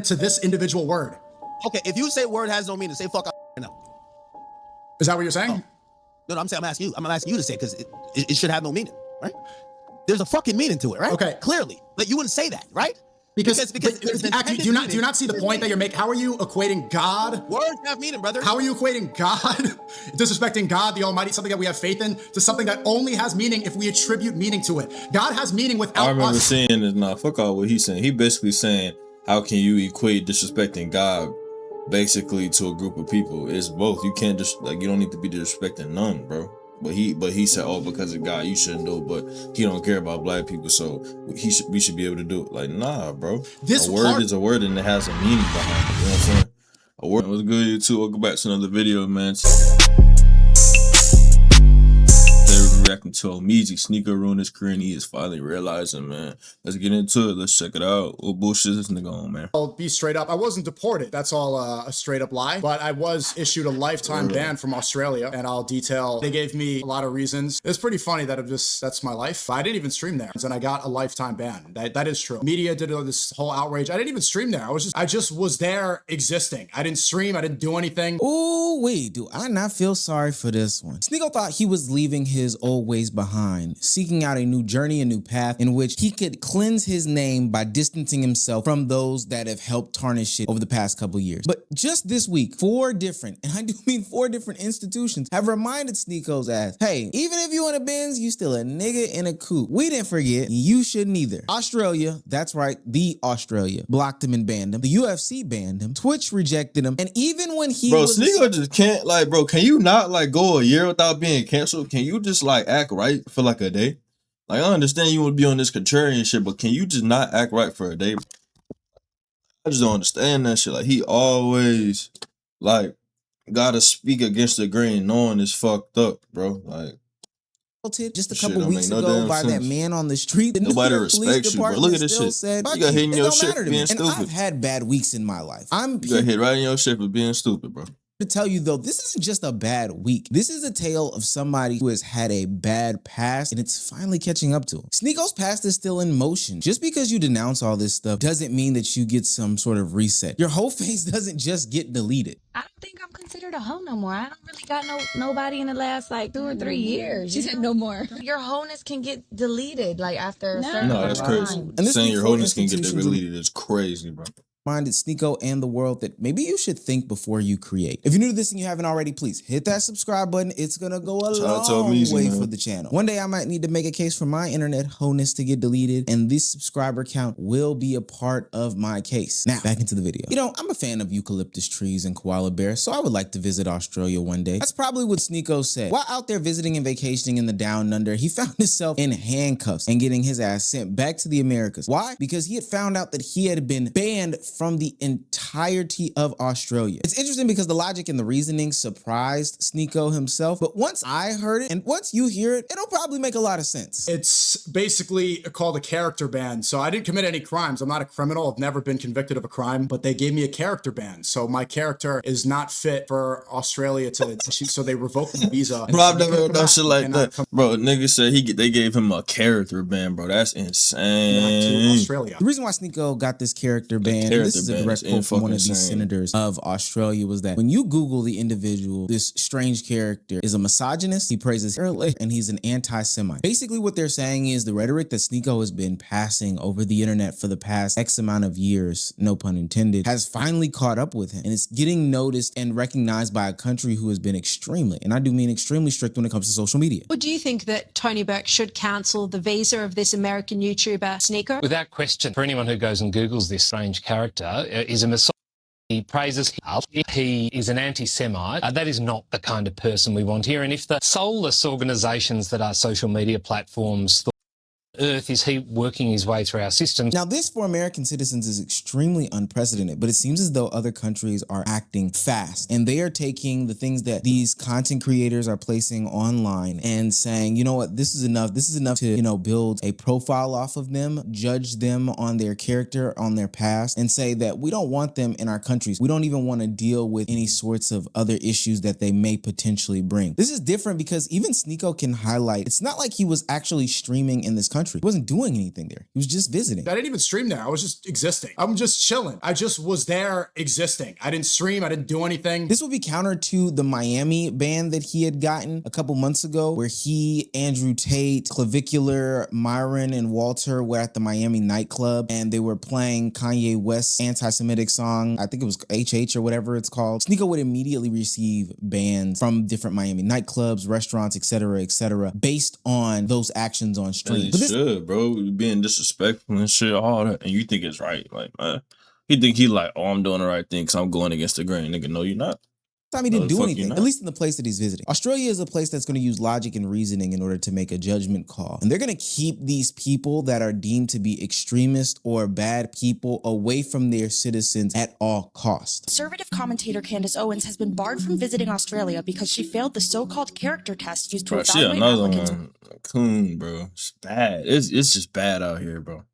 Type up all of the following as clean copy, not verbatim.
to this individual word. Okay, if you say word has no meaning, say fuck no. Is that what you're saying? No, I'm asking you. I'm asking you to say it because it should have no meaning, right? There's a fucking meaning to it, right? Okay. Clearly, but you wouldn't say that, right? Because Actually, do you not see the point that you're making? How are you equating God? Words have meaning, brother. How are you equating God, disrespecting God, the Almighty, something that we have faith in, to something that only has meaning if we attribute meaning to it? God has meaning without us. I remember saying this. Nah, fuck all what he's saying. He basically saying, how can you equate disrespecting God basically to a group of people? It's both. You can't just you don't need to be disrespecting none, bro. But he said, oh, because of God, you shouldn't do it. But he don't care about black people, so we should be able to do it. Like, nah, bro. A word is a word, and it has a meaning behind it. You know what I'm saying? A word. What's good, YouTube? Welcome back to another video, man. Reacting to ODZ Sneako ruined his career, and he is finally realizing, man. Let's get into it. Let's check it out. What bullshit is this nigga on, man? I'll be straight up. I wasn't deported. That's all a straight up lie. But I was issued a lifetime ban from Australia, and I'll detail. They gave me a lot of reasons. It's pretty funny that that's my life. I didn't even stream there, and I got a lifetime ban. That is true. Media did this whole outrage. I didn't even stream there. I just was there existing. I didn't stream. I didn't do anything. Ooh, wait, do I not feel sorry for this one? Sneako thought he was leaving his old ways behind, seeking out a new journey, a new path in which he could cleanse his name by distancing himself from those that have helped tarnish it over the past couple years. But just this week, 4 different, and I do mean 4 different institutions have reminded Sneako's ass, hey, even if you in a Benz, you still a nigga in a coupe. We didn't forget, you shouldn't either. Australia, that's right, the Australia, blocked him and banned him. The UFC banned him. Twitch rejected him. And even when he was— Sneako just can't, bro, can you not, go a year without being canceled? Can you just, act right for, a day? I understand you want to be on this contrarian shit, but can you just not act right for a day? I just don't understand that shit. He always, gotta speak against the grain knowing it's fucked up, bro. Just a couple weeks ago by that man on the street. Nobody respects you, bro. Look at this shit. Said, you got hit in your shit for being stupid. And I've had bad weeks in my life. You got hit right in your shit for being stupid, bro. To tell you though, this isn't just a bad week. This is a tale of somebody who has had a bad past and it's finally catching up to him. Sneako's past is still in motion. Just because you denounce all this stuff doesn't mean that you get some sort of reset. Your whole face doesn't just get deleted. I don't think I'm considered a hoe no more. I don't really got nobody in the last 2 or 3 years. She said no more. Your wholeness can get deleted after a certain No, that's crazy. And saying your wholeness can get deleted is crazy, bro. Reminded Sneako and the world that maybe you should think before you create. If you're new to this and you haven't already, please hit that subscribe button. It's gonna go a long way for the channel. One day I might need to make a case for my internet wholeness to get deleted, and this subscriber count will be a part of my case. Now, back into the video. You know, I'm a fan of eucalyptus trees and koala bears, so I would like to visit Australia one day. That's probably what Sneako said. While out there visiting and vacationing in the Down Under, he found himself in handcuffs and getting his ass sent back to the Americas. Why? Because he had found out that he had been banned from the entirety of Australia. It's interesting because the logic and the reasoning surprised Sneako himself, but once I heard it and once you hear it, it'll probably make a lot of sense. It's basically called a character ban. So I didn't commit any crimes. I'm not a criminal. I've never been convicted of a crime, but they gave me a character ban. So my character is not fit for Australia so they revoked the visa. Bro, I've never heard that shit like that. Bro, nigga said they gave him a character ban, bro. That's insane. To Australia. The reason why Sneako got this character ban, this is a direct quote from one of these senators of Australia, was that when you Google the individual, this strange character is a misogynist, he praises Hitler, and he's an anti-Semite. Basically what they're saying is the rhetoric that Sneako has been passing over the internet for the past X amount of years, no pun intended, has finally caught up with him, and it's getting noticed and recognized by a country who has been extremely, and I do mean extremely strict when it comes to social media. Well, do you think that Tony Burke should cancel the visa of this American YouTuber Sneako? Without question, for anyone who goes and Googles this strange character, is a misogynist. He praises he is an anti-Semite. That is not the kind of person we want here. And if the soulless organisations that are social media platforms earth is he working his way through our systems. Now, this for American citizens is extremely unprecedented, but it seems as though other countries are acting fast and they are taking the things that these content creators are placing online and saying, you know what, this is enough. This is enough to, you know, build a profile off of them, judge them on their character, on their past, and say that we don't want them in our countries. We don't even want to deal with any sorts of other issues that they may potentially bring. This is different because even Sneako can highlight, it's not like he was actually streaming in this country. country. He wasn't doing anything there. He was just visiting. I didn't even stream there. I was just existing. I'm just chilling. I just was there existing. I didn't stream. I didn't do anything. This would be counter to the Miami ban that he had gotten a couple months ago, where he, Andrew Tate, Clavicular, Myron, and Walter were at the Miami nightclub and they were playing Kanye West's anti-Semitic song. I think it was HH or whatever it's called. Sneako would immediately receive bans from different Miami nightclubs, restaurants, etc., based on those actions on stream. But should, bro, being disrespectful and shit, all that, and you think it's right, like, man, he think he like, oh, I'm doing the right thing because I'm going against the grain, nigga. No, you're not. Time he didn't do anything, at least in the place that he's visiting. Australia is a place that's going to use logic and reasoning in order to make a judgment call. And they're going to keep these people that are deemed to be extremist or bad people away from their citizens at all costs. Conservative commentator Candace Owens has been barred from visiting Australia because she failed the so-called character test used to evaluate applicants. Coon, bro. It's bad. It's just bad out here, bro.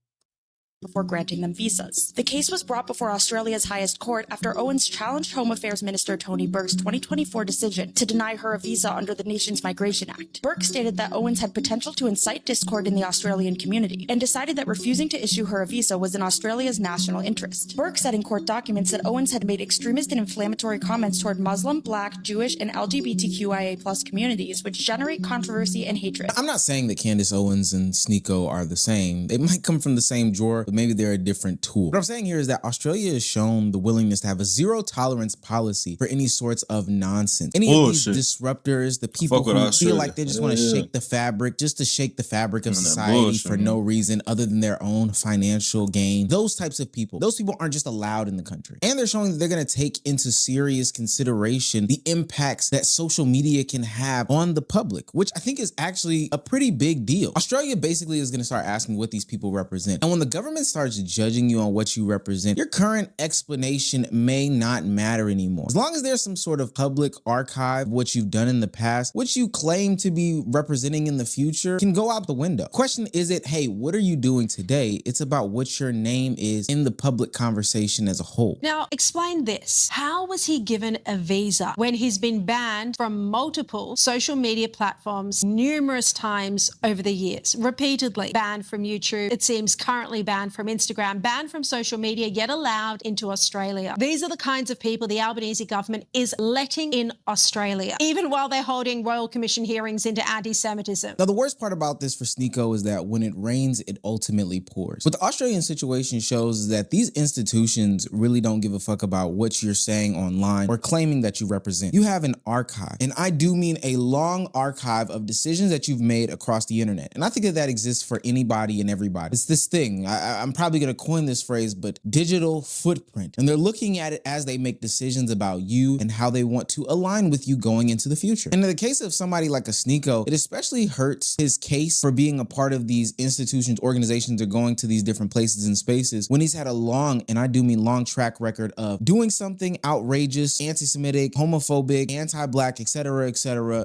Before granting them visas. The case was brought before Australia's highest court after Owens challenged Home Affairs Minister Tony Burke's 2024 decision to deny her a visa under the nation's Migration Act. Burke stated that Owens had potential to incite discord in the Australian community and decided that refusing to issue her a visa was in Australia's national interest. Burke said in court documents that Owens had made extremist and inflammatory comments toward Muslim, Black, Jewish, and LGBTQIA+ communities, which generate controversy and hatred. I'm not saying that Candace Owens and Sneako are the same. They might come from the same drawer, but maybe they're a different tool. What I'm saying here is that Australia has shown the willingness to have a zero tolerance policy for any sorts of nonsense. Any of these disruptors, the people who feel like they just want to shake the fabric, just to shake the fabric of society for no reason other than their own financial gain. Those types of people, those people aren't just allowed in the country. And they're showing that they're going to take into serious consideration the impacts that social media can have on the public, which I think is actually a pretty big deal. Australia basically is going to start asking what these people represent. And when the government starts judging you on what you represent, your current explanation may not matter anymore. As long as there's some sort of public archive of what you've done in the past, what you claim to be representing in the future can go out the window. Question isn't, hey, what are you doing today? It's about what your name is in the public conversation as a whole. Now, explain this. How was he given a visa when he's been banned from multiple social media platforms numerous times over the years? Repeatedly banned from YouTube. It seems currently banned from Instagram, banned from social media, yet allowed into Australia. These are the kinds of people the Albanese government is letting in Australia, even while they're holding Royal Commission hearings into anti-Semitism. Now, the worst part about this for Sneako is that when it rains, it ultimately pours. What the Australian situation shows is that these institutions really don't give a fuck about what you're saying online or claiming that you represent. You have an archive, and I do mean a long archive of decisions that you've made across the internet. And I think that exists for anybody and everybody. It's this thing, I'm probably going to coin this phrase, but digital footprint. And they're looking at it as they make decisions about you and how they want to align with you going into the future. And in the case of somebody like a Sneako, it especially hurts his case for being a part of these institutions, organizations, or going to these different places and spaces when he's had a long, and I do mean long, track record of doing something outrageous, anti-Semitic, homophobic, anti-Black, etc.,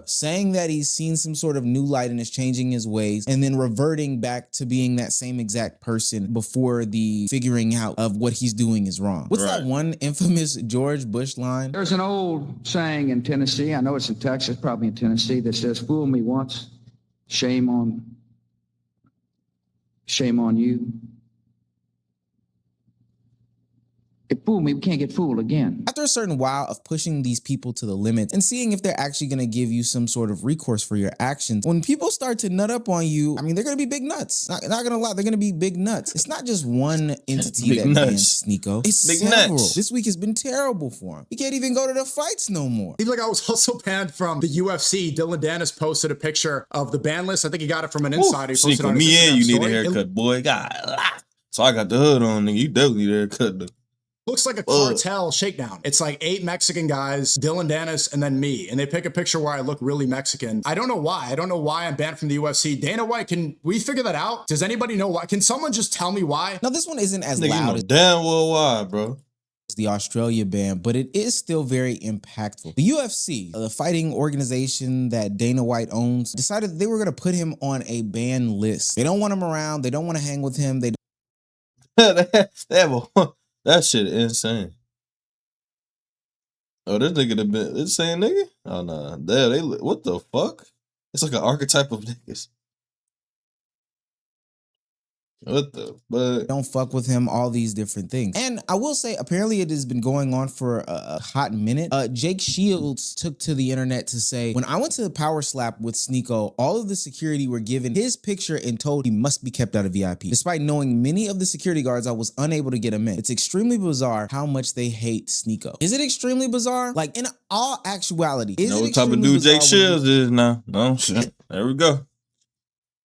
saying that he's seen some sort of new light and is changing his ways, and then reverting back to being that same exact person before the figuring out of what he's doing is wrong. What's that one infamous George Bush line? There's an old saying in Tennessee, I know it's in Texas, probably in Tennessee, that says, fool me once, shame on you. It fooled me, we can't get fooled again. After a certain while of pushing these people to the limit and seeing if they're actually going to give you some sort of recourse for your actions, when people start to nut up on you, I mean, they're going to be big nuts. Not going to lie, they're going to be big nuts. It's not just one entity that bans Sneako. It's big several. Nuts. This week has been terrible for him. He can't even go to the fights no more. Like, I was also banned from the UFC. Dylan Dennis posted a picture of the ban list. I think he got it from an insider. He posted on his Instagram you story. need a haircut, boy. God. So I got the hood on, nigga. You definitely need a haircut, though. Looks like a cartel shakedown. It's like 8 Mexican guys, Dylan Dennis, and then me. And they pick a picture where I look really Mexican. I don't know why. I don't know why I'm banned from the UFC. Dana White, can we figure that out? Does anybody know why? Can someone just tell me why? Now, this one isn't as loud as damn well why, bro. The Australia ban, but it is still very impactful. The UFC, the fighting organization that Dana White owns, decided that they were going to put him on a ban list. They don't want him around. They don't want to hang with him. That shit insane. Oh, this nigga the been this same nigga? Oh no, they what the fuck? It's like an archetype of niggas. What the fuck? Don't fuck with him, all these different things. And I will say, apparently it has been going on for a hot minute. Jake Shields took to the internet to say, when I went to the power slap with Sneako, all of the security were given his picture and told he must be kept out of VIP. Despite knowing many of the security guards, I was unable to get him in. It's extremely bizarre how much they hate Sneako. Is it extremely bizarre? Like, in all actuality, is it What type of dude Jake Shields is now? No shit. There we go.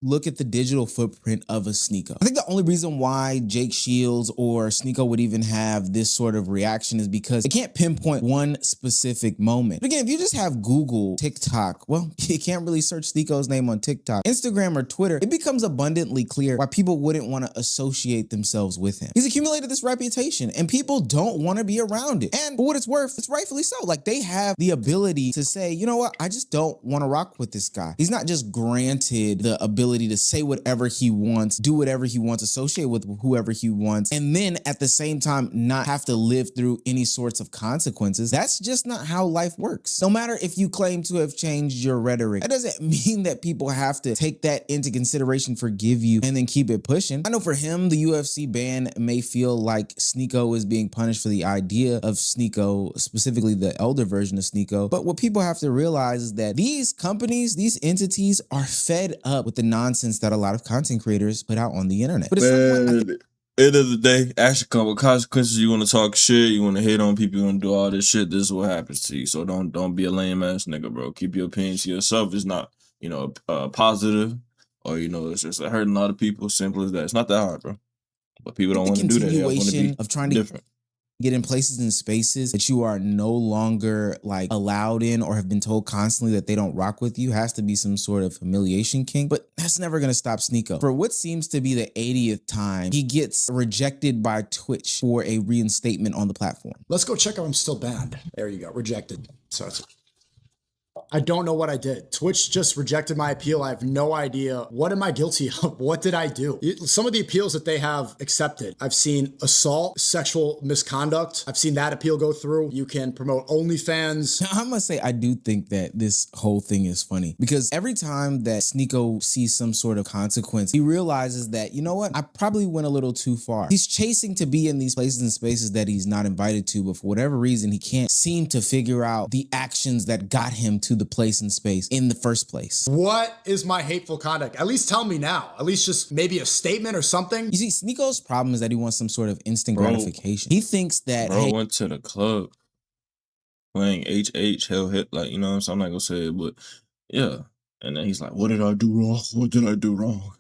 Look at the digital footprint of a Sneako. I think the only reason why Jake Shields or Sneako would even have this sort of reaction is because they can't pinpoint one specific moment. But again, if you just have Google, TikTok, well, you can't really search Sneako's name on TikTok, Instagram, or Twitter. It becomes abundantly clear why people wouldn't want to associate themselves with him. He's accumulated this reputation and people don't want to be around it. And for what it's worth, it's rightfully so. Like, they have the ability to say, you know what, I just don't want to rock with this guy. He's not just granted the ability to say whatever he wants, do whatever he wants, associate with whoever he wants, and then at the same time not have to live through any sorts of consequences. That's just not how life works. No matter if you claim to have changed your rhetoric, that doesn't mean that people have to take that into consideration, forgive you, and then keep it pushing. I know for him, the UFC ban may feel like Sneako is being punished for the idea of Sneako, specifically the elder version of Sneako. But what people have to realize is that these companies, these entities are fed up with the nonsense that a lot of content creators put out on the internet. But end of the day, actually come with consequences. You want to talk shit, you want to hate on people, you want to do all this shit, this is what happens to you. So don't be a lame ass nigga, bro. Keep your opinions to yourself. It's not, positive, or it's just hurting a lot of people. Simple as that. It's not that hard, bro. But people don't want to do that. They want to be of trying to different. Get in places and spaces that you are no longer like allowed in, or have been told constantly that they don't rock with you, has to be some sort of humiliation king. But that's never going to stop Sneako. For what seems to be the 80th time, he gets rejected by Twitch for a reinstatement on the platform. Let's go check out. I'm still banned. There you go. Rejected. So I don't know what I did. Twitch just rejected my appeal. I have no idea. What am I guilty of? What did I do? Some of the appeals that they have accepted, I've seen assault, sexual misconduct. I've seen that appeal go through. You can promote OnlyFans. I must say, I do think that this whole thing is funny, because every time that Sneako sees some sort of consequence, he realizes that, you know what? I probably went a little too far. He's chasing to be in these places and spaces that he's not invited to, but for whatever reason, he can't seem to figure out the actions that got him to the place and space in the first place. What is my hateful conduct? At least tell me now. At least just maybe a statement or something. You see, Sneako's problem is that he wants some sort of instant gratification. He thinks that, bro, went to the club playing HH, hell hit, like, you know what I'm saying? I'm not gonna say it, but yeah. And then he's like, what did I do wrong? What did I do wrong?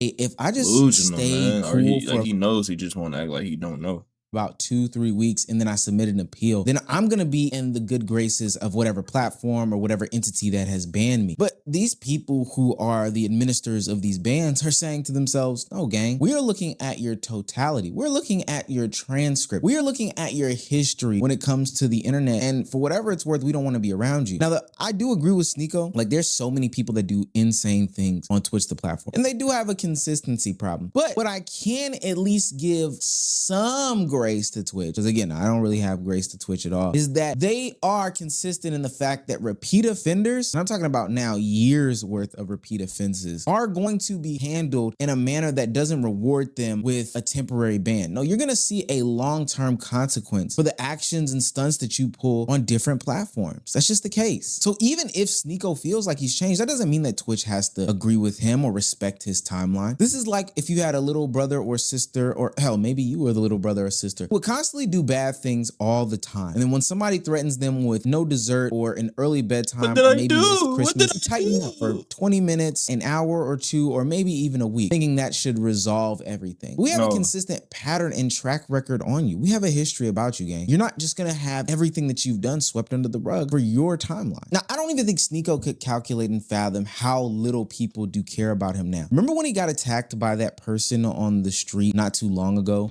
If I just stay cool, or he knows, he just want to act like he don't know. About 2-3 weeks, and then I submit an appeal, then I'm gonna be in the good graces of whatever platform or whatever entity that has banned me. But these people who are the administrators of these bans are saying to themselves, no, gang, we are looking at your totality. We're looking at your transcript. We are looking at your history when it comes to the internet. And for whatever it's worth, we don't want to be around you. Now, I do agree with Sneako. Like, there's so many people that do insane things on Twitch, the platform, and they do have a consistency problem. But what I can at least give some grace to Twitch, because again, I don't really have grace to Twitch at all, is that they are consistent in the fact that repeat offenders, and I'm talking about now years worth of repeat offenses, are going to be handled in a manner that doesn't reward them with a temporary ban. No, you're going to see a long-term consequence for the actions and stunts that you pull on different platforms. That's just the case. So even if Sneako feels like he's changed, that doesn't mean that Twitch has to agree with him or respect his timeline. This is like if you had a little brother or sister, or hell, maybe you were the little brother or sister, would constantly do bad things all the time. And then when somebody threatens them with no dessert or an early bedtime, or maybe this Christmas, you tighten up for 20 minutes, an hour or two, or maybe even a week, thinking that should resolve everything. We have a consistent pattern and track record on you. We have a history about you, gang. You're not just gonna have everything that you've done swept under the rug for your timeline. Now, I don't even think Sneako could calculate and fathom how little people do care about him now. Remember when he got attacked by that person on the street not too long ago?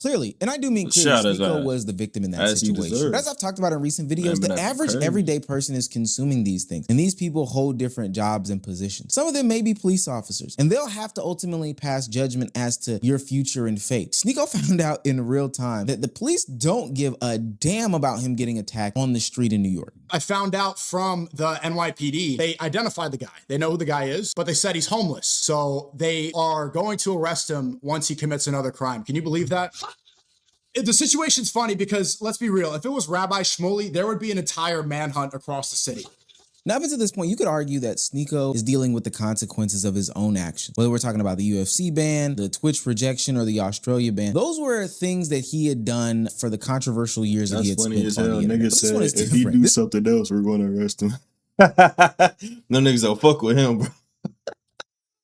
clearly, and I do mean clearly, Shot his Sneako ass. was the victim in that As he situation. deserved. But as I've talked about in recent videos, Man, the that's average crazy. everyday person is consuming these things. And these people hold different jobs and positions. Some of them may be police officers, and they'll have to ultimately pass judgment as to your future and fate. Sneako found out in real time that the police don't give a damn about him getting attacked on the street in New York. I found out from the NYPD, they identified the guy. They know who the guy is, but they said he's homeless. So they are going to arrest him once he commits another crime. Can you believe that? The situation's funny because, let's be real, if it was Rabbi Shmuley, there would be an entire manhunt across the city. Now, up until this point, you could argue that Sneako is dealing with the consequences of his own actions. Whether we're talking about the UFC ban, the Twitch rejection, or the Australia ban, those were things that he had done for the controversial years that he had funny as spent on hell. the internet. Nigga But this said one is if he different. do something else, we're going to arrest him. No niggas don't fuck with him, bro.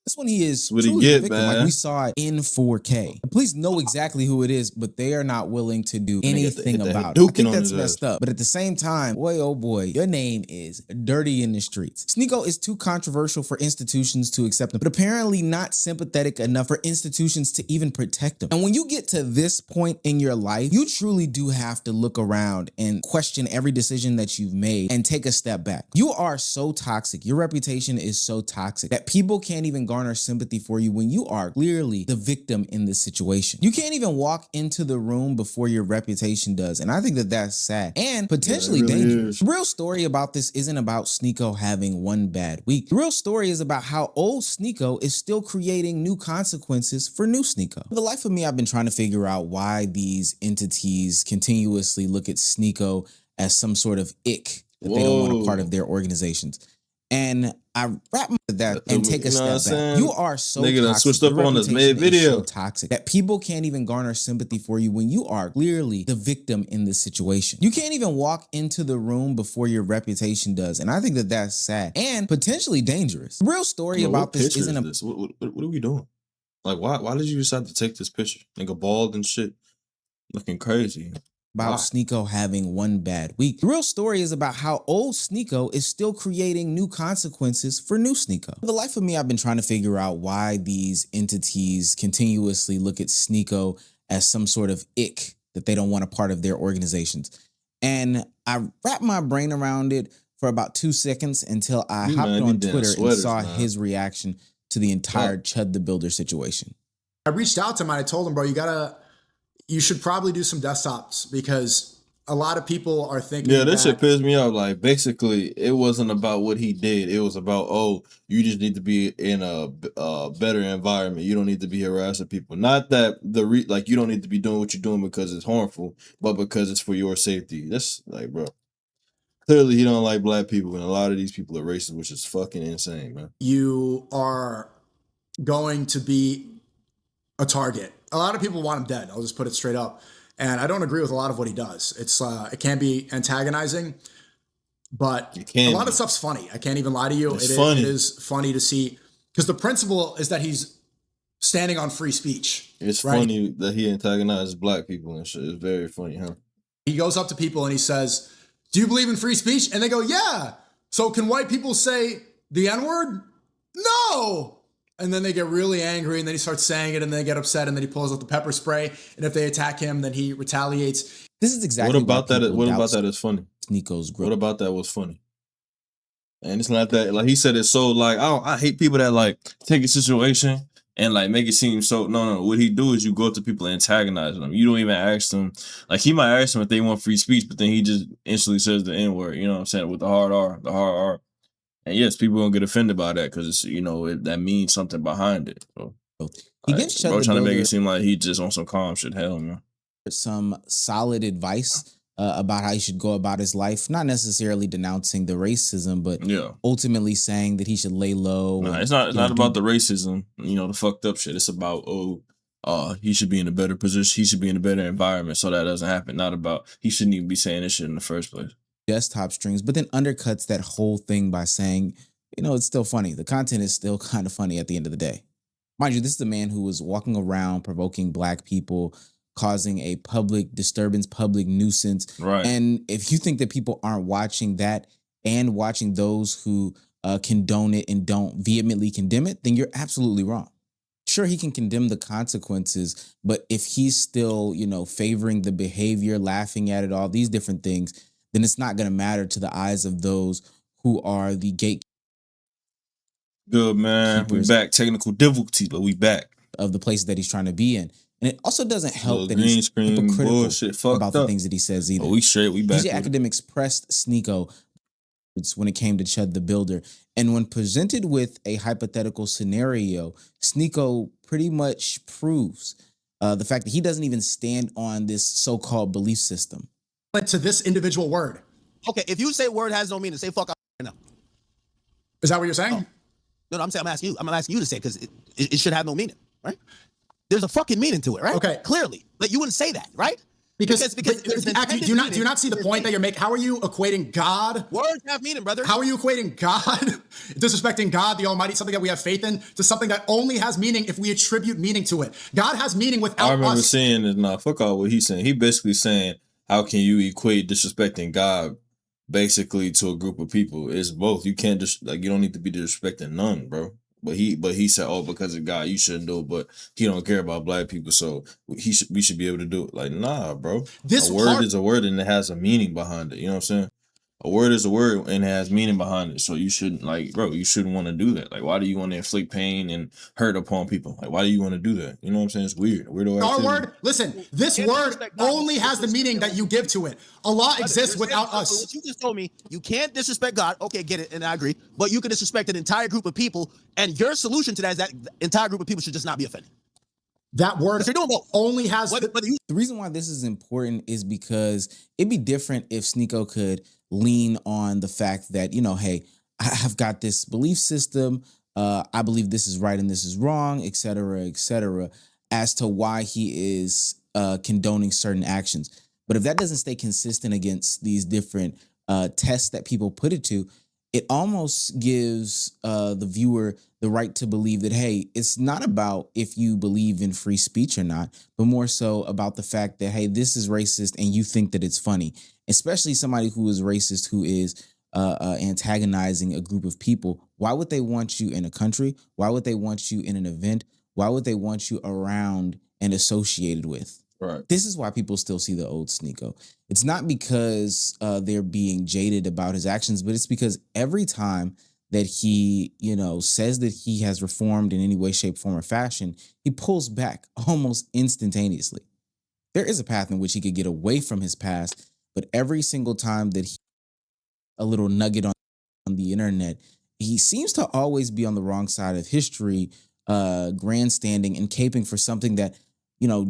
This one he is What he truly get, a victim. man. Like we saw it in 4K. The police know exactly who it is, but they are not willing to do anything hit the about it. I Hadouken think on that's his messed ass. up. But at the same time, boy, oh boy, your name is dirty in the streets. Sneako is too controversial for institutions to accept him, but apparently not sympathetic enough for institutions to even protect him. And when you get to this point in your life, you truly do have to look around and question every decision that you've made and take a step back. You are so toxic. Your reputation is so toxic that people can't even garner sympathy for you when you are clearly the victim in this situation. You can't even walk into the room before your reputation does. And I think that that's sad and potentially Yeah, it really dangerous. is. The real story about this isn't about Sneako having one bad week. The real story is about how old Sneako is still creating new consequences for new Sneako. For the life of me, I've been trying to figure out why these entities continuously look at Sneako as some sort of ick that they don't want a part Whoa. of their organizations. And I wrap my that and take a You know what I'm step back. saying? You are so Nigga done toxic. switched up Your on us reputation is mid-video. so toxic that people can't even garner sympathy for you when you are clearly the victim in this situation. You can't even walk into the room before your reputation does. And I think that that's sad and potentially dangerous. The real story Bro, what about this picture isn't is a this? What are we doing? Like, why did you decide to take this picture? Nigga bald and shit. Looking crazy. about Sneako having one bad week. The real story is about how old Sneako is still creating new consequences for new Sneako. For the life of me, I've been trying to figure out why these entities continuously look at Sneako as some sort of ick that they don't want a part of their organizations. And I wrapped my brain around it for about 2 seconds until I You hopped man, on you damn Twitter and sweaters, saw man. his reaction to the entire Chud the Builder situation. I reached out to him and I told him, bro, you should probably do some desktops because a lot of people are thinking Yeah, that shit pissed me off. Like, basically, it wasn't about what he did. It was about, oh, you just need to be in a better environment. You don't need to be harassing people. Not that like you don't need to be doing what you're doing because it's harmful, but because it's for your safety. That's like, bro. Clearly, he don't like black people, and a lot of these people are racist, which is fucking insane, man. you are going to be a target. A lot of people want him dead. I'll just put it straight up. And I don't agree with a lot of what he does. It can be antagonizing, but a lot of stuff's funny. I can't even lie to you. It is funny to see because the principle is that he's standing on free speech. It's right? funny that he antagonizes black people and shit. It's very funny, huh? He goes up to people and he says, "Do you believe in free speech?" And they go, "Yeah." So can white people say the N-word? No. And then they get really angry and then he starts saying it and they get upset and then he pulls out the pepper spray. And if they attack him, then he retaliates. This is exactly What about that? What about that is funny? Sneako's growth. What about that was funny? And it's not that, like he said, it's so like, I hate people that like take a situation and like make it seem so, no. What he do is you go up to people and antagonize them. You don't even ask them. Like he might ask them if they want free speech, but then he just instantly says the N-word, you know what I'm saying? With the hard R. And yes, people gonna get offended by that because that means something behind it. So, he gives Chud bro the trying to make Builder it seem like he just on some calm shit. Hell, man. some solid advice about how he should go about his life, not necessarily denouncing the racism, but ultimately saying that he should lay low. Nah, it's not about the racism, the fucked up shit. It's about, he should be in a better position. He should be in a better environment so that doesn't happen. Not about, he shouldn't even be saying this shit in the first place. Desktop streams, but then undercuts that whole thing by saying, it's still funny. The content is still kind of funny at the end of the day. Mind you, this is a man who was walking around provoking black people, causing a public disturbance, public nuisance. Right. And if you think that people aren't watching that and watching those who condone it and don't vehemently condemn it, then you're absolutely wrong. Sure, he can condemn the consequences, but if he's still, favoring the behavior, laughing at it, all these different things, then it's not going to matter to the eyes of those who are the gatekeepers. Good, man. We back. Technical difficulties, but we back. Of the places that he's trying to be in. And it also doesn't help that green he's screen hypocritical bullshit fucked about up. the things that he says either. Oh, we straight. We back. DJ Academics pressed Sneako when it came to Chud the Builder. And when presented with a hypothetical scenario, Sneako pretty much proves the fact that he doesn't even stand on this so-called belief system. But to this individual word. Okay, if you say word has no meaning, say fuck out right now. Is that what you're saying? Oh. No, I'm asking you. I'm asking you to say it because it should have no meaning, right? There's a fucking meaning to it, right? Okay. Clearly. But you wouldn't say that, right? Because there's do you not see the point that you're making? How are you equating God? Words have meaning, brother. How are you equating God, disrespecting God, the Almighty, something that we have faith in, to something that only has meaning if we attribute meaning to it? God has meaning without us. I remember saying this. Nah, fuck all what he's saying. He basically saying, how can you equate disrespecting God basically to a group of people? It's both. You can't just you don't need to be disrespecting none, bro. But he said, oh, because of God, you shouldn't do it. But he don't care about black people, so we should be able to do it. Like, nah, bro. A word is a word and it has a meaning behind it. You know what I'm saying? A word is a word and it has meaning behind it. So you shouldn't you shouldn't want to do that. Like, why do you want to inflict pain and hurt upon people? Like, why do you want to do that? You know what I'm saying? It's weird. Weirdo activity. Our word, listen, this word only has the meaning that you give to it. Allah exists without us. What you just told me, you can't disrespect God. Okay, get it, and I agree. But you can disrespect an entire group of people, and your solution to that is that the entire group of people should just not be offended. That word only has the reason why this is important is because it'd be different if Sneako could lean on the fact that, hey, I've got this belief system. I believe this is right and this is wrong, et cetera, as to why he is condoning certain actions. But if that doesn't stay consistent against these different tests that people put it to, it almost gives the viewer the right to believe that, hey, it's not about if you believe in free speech or not, but more so about the fact that, hey, this is racist and you think that it's funny, especially somebody who is racist, who is antagonizing a group of people. Why would they want you in a country? Why would they want you in an event? Why would they want you around and associated with? Right. This is why people still see the old Sneako. It's not because they're being jaded about his actions, but it's because every time that he, says that he has reformed in any way, shape, form, or fashion, he pulls back almost instantaneously. There is a path in which he could get away from his past, but every single time that he a little nugget on the internet, he seems to always be on the wrong side of history, grandstanding and caping for something that,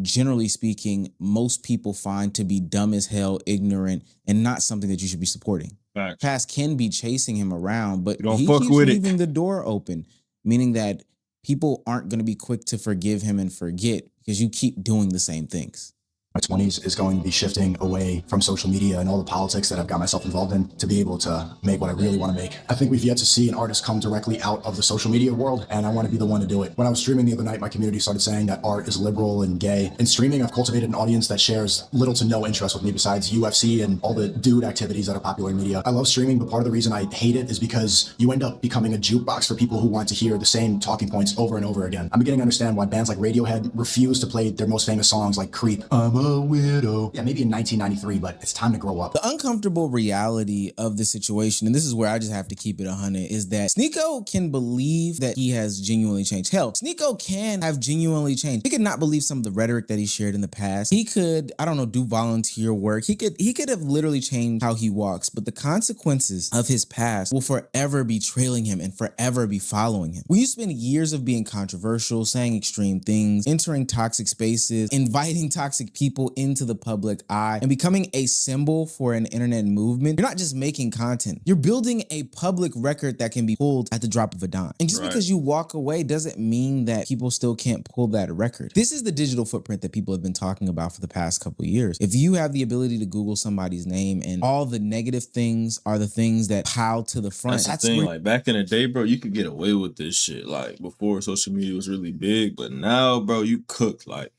generally speaking, most people find to be dumb as hell, ignorant, and not something that you should be supporting. Facts. Past can be chasing him around, but don't he fuck keeps with leaving the door open, meaning that people aren't going to be quick to forgive him and forget because you keep doing the same things. My 20s is going to be shifting away from social media and all the politics that I've got myself involved in to be able to make what I really want to make. I think we've yet to see an artist come directly out of the social media world, and I want to be the one to do it. When I was streaming the other night, my community started saying that art is liberal and gay. In streaming, I've cultivated an audience that shares little to no interest with me besides UFC and all the dude activities that are popular in media. I love streaming, but part of the reason I hate it is because you end up becoming a jukebox for people who want to hear the same talking points over and over again. I'm beginning to understand why bands like Radiohead refuse to play their most famous songs like Creep, I'm a Widow. Yeah, maybe in 1993, but it's time to grow up. The uncomfortable reality of the situation, and this is where I just have to keep it 100, is that Sneako can believe that he has genuinely changed. Hell, Sneako can have genuinely changed. He could not believe some of the rhetoric that he shared in the past. He could, do volunteer work. He could have literally changed how he walks, but the consequences of his past will forever be trailing him and forever be following him. When you spend years of being controversial, saying extreme things, entering toxic spaces, inviting toxic people into the public eye, and becoming a symbol for an internet movement, you're not just making content. You're building a public record that can be pulled at the drop of a dime. And just because you walk away doesn't mean that people still can't pull that record. This is the digital footprint that people have been talking about for the past couple of years. If you have the ability to Google somebody's name and all the negative things are the things that pile to the front. That's the thing. Like back in the day, bro, you could get away with this shit. Like before social media was really big, but now, bro, you cook. Like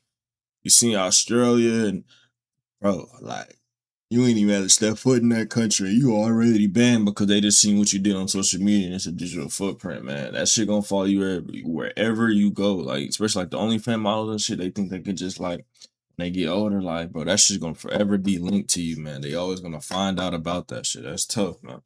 you see Australia and bro, like You ain't even had to step foot in that country. You already banned because they just seen what you did on social media and it's a digital footprint, man. That shit gonna follow you wherever you go. Like, especially like the OnlyFans models and shit, they think they can just like, when they get older, like, bro, that shit's gonna forever be linked to you, man. They always gonna find out about that shit. That's tough, man.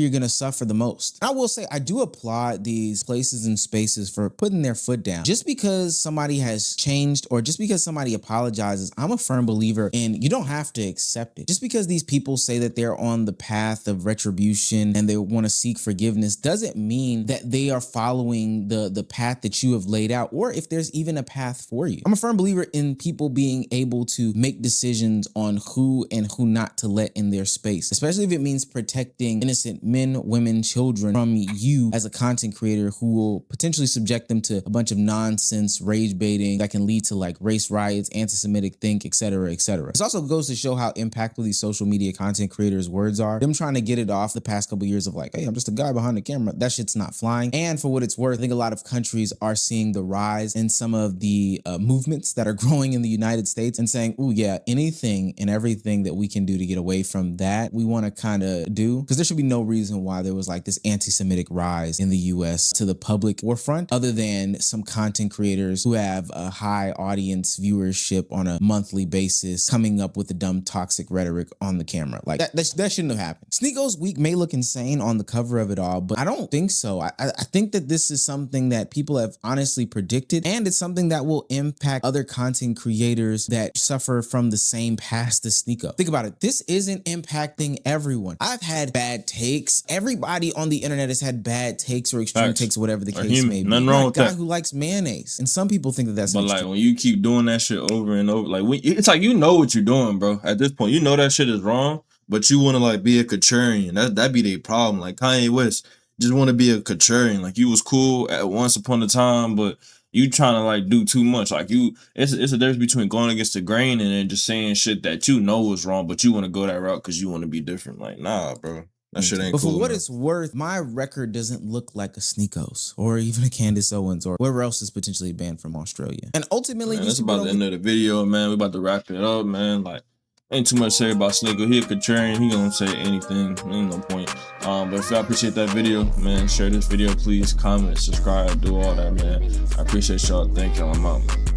You're going to suffer the most. I will say, I do applaud these places and spaces for putting their foot down. Just because somebody has changed or just because somebody apologizes, I'm a firm believer in you don't have to accept it. Just because these people say that they're on the path of retribution and they want to seek forgiveness doesn't mean that they are following the path that you have laid out, or if there's even a path for you. I'm a firm believer in people being able to make decisions on who and who not to let in their space, especially if it means protecting innocent men, women, children from you as a content creator who will potentially subject them to a bunch of nonsense, rage baiting that can lead to like race riots, anti-Semitic think, etc., etc. This also goes to show how impactful these social media content creators' words are. Them trying to get it off the past couple years of like, hey, I'm just a guy behind the camera. That shit's not flying. And for what it's worth, I think a lot of countries are seeing the rise in some of the movements that are growing in the United States and saying, oh yeah, anything and everything that we can do to get away from that, we want to kind of do, because there should be no reason why there was like this anti-Semitic rise in the US to the public forefront, other than some content creators who have a high audience viewership on a monthly basis coming up with the dumb toxic rhetoric on the camera. Like that shouldn't have happened. Sneako's week may look insane on the cover of it all, but I don't think so. I think that this is something that people have honestly predicted, and it's something that will impact other content creators that suffer from the same past as Sneako. Think about it. This isn't impacting everyone. I've had bad takes. Everybody on the internet has had bad takes or extreme takes, or whatever the case may be. Nothing wrong with that. A guy who likes mayonnaise, and some people think that that's. But like when you keep doing that shit over and over, like it's like you know what you're doing, bro. At this point, you know that shit is wrong, but you want to like be a contrarian. That be their problem. Like Kanye West just want to be a contrarian. Like you was cool at once upon a time, but you trying to like do too much. Like it's a difference between going against the grain and then just saying shit that you know is wrong, but you want to go that route because you want to be different. Like nah, bro. That shit ain't cool. But for what man. it's worth, my record doesn't look like a Sneako's or even a Candace Owens or whoever else is potentially banned from Australia. And ultimately, man, that's about the end of the video, man. We about to wrap it up, man. Like, ain't too much to say about Sneako. He a contrarian. He gonna say anything. Ain't no point. But if y'all appreciate that video, man, share this video, please. Comment, subscribe, do all that, man. I appreciate y'all. Thank y'all. I'm out.